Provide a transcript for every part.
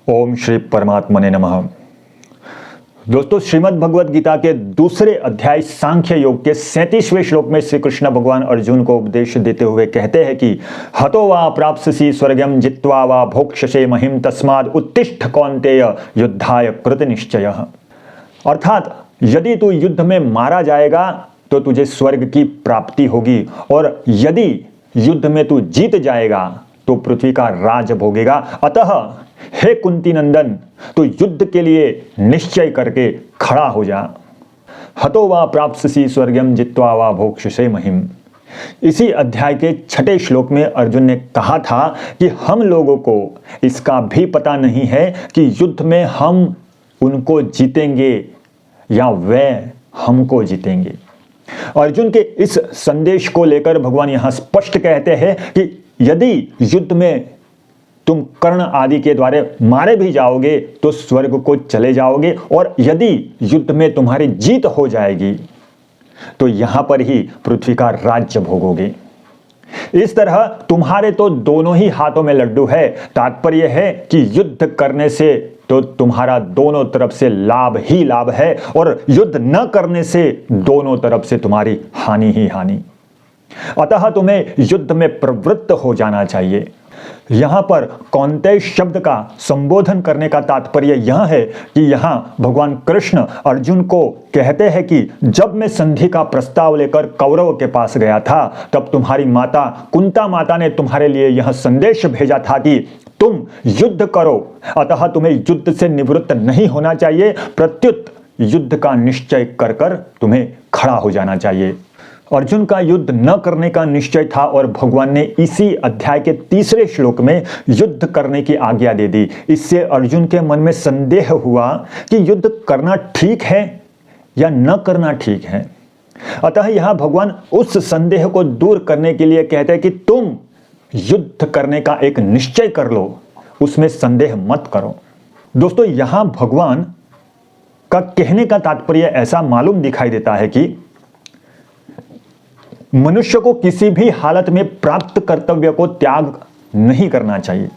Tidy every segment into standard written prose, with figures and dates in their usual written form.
ओम श्री परमात्मने नमः। दोस्तों, श्रीमद् भगवद गीता के दूसरे अध्याय सांख्य योग के 37वें श्लोक में श्री कृष्ण भगवान अर्जुन को उपदेश देते हुए कहते हैं कि हतो वा प्राप्स्यसि स्वर्गं जित्वा वा भोक्ष्यसे महिम तस्माद् उत्तिष्ठ कौन्तेय युद्धाय कृत निश्चयः। अर्थात यदि तू युद्ध में मारा जाएगा तो तुझे स्वर्ग की प्राप्ति होगी, और यदि युद्ध में तू जीत जाएगा तो पृथ्वी का राज भोगेगा। अतः हे कुंती नंदन, तू युद्ध के लिए निश्चय करके खड़ा हो जा। हतो वा प्राप्स्यसि स्वर्गं जित्वा वा भोक्ष्यसे महिम। इसी अध्याय के 6ठे श्लोक में अर्जुन ने कहा था कि हम लोगों को इसका भी पता नहीं है कि युद्ध में हम उनको जीतेंगे या वे हमको जीतेंगे। अर्जुन के इस संदेश को लेकर भगवान यहां स्पष्ट कहते हैं कि यदि युद्ध में तुम कर्ण आदि के द्वारा मारे भी जाओगे तो स्वर्ग को चले जाओगे, और यदि युद्ध में तुम्हारी जीत हो जाएगी तो यहां पर ही पृथ्वी का राज्य भोगोगे। इस तरह तुम्हारे तो दोनों ही हाथों में लड्डू है। तात्पर्य है कि युद्ध करने से तो तुम्हारा दोनों तरफ से लाभ ही लाभ है, और युद्ध न करने से दोनों तरफ से तुम्हारी हानि ही हानि। अतः तुम्हें युद्ध में प्रवृत्त हो जाना चाहिए। यहां पर कौन्तेय शब्द का संबोधन करने का तात्पर्य यह है कि यहां भगवान कृष्ण अर्जुन को कहते हैं कि जब मैं संधि का प्रस्ताव लेकर कौरव के पास गया था तब तुम्हारी माता कुंता माता ने तुम्हारे लिए यह संदेश भेजा था कि तुम युद्ध करो। अतः तुम्हें युद्ध से निवृत्त नहीं होना चाहिए, प्रत्युत युद्ध का निश्चय कर कर तुम्हें खड़ा हो जाना चाहिए। अर्जुन का युद्ध न करने का निश्चय था, और भगवान ने इसी अध्याय के 3रे श्लोक में युद्ध करने की आज्ञा दे दी। इससे अर्जुन के मन में संदेह हुआ कि युद्ध करना ठीक है या न करना ठीक है। अतः यहां भगवान उस संदेह को दूर करने के लिए कहते हैं कि तुम युद्ध करने का एक निश्चय कर लो, उसमें संदेह मत करो। दोस्तों, यहां भगवान का कहने का तात्पर्य ऐसा मालूम दिखाई देता है कि मनुष्य को किसी भी हालत में प्राप्त कर्तव्य को त्याग नहीं करना चाहिए,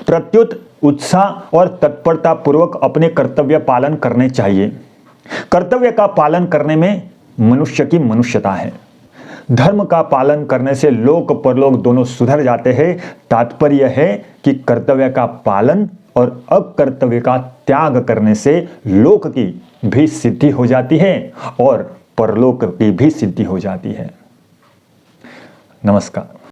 प्रत्युत उत्साह और तत्परता पूर्वक अपने कर्तव्य पालन करने चाहिए। कर्तव्य का पालन करने में मनुष्य की मनुष्यता है। धर्म का पालन करने से लोक परलोक दोनों सुधर जाते हैं। तात्पर्य है कि कर्तव्य का पालन और अकर्तव्य का त्याग करने से लोक की भी सिद्धि हो जाती है और परलोक की भी सिद्धि हो जाती है। नमस्कार।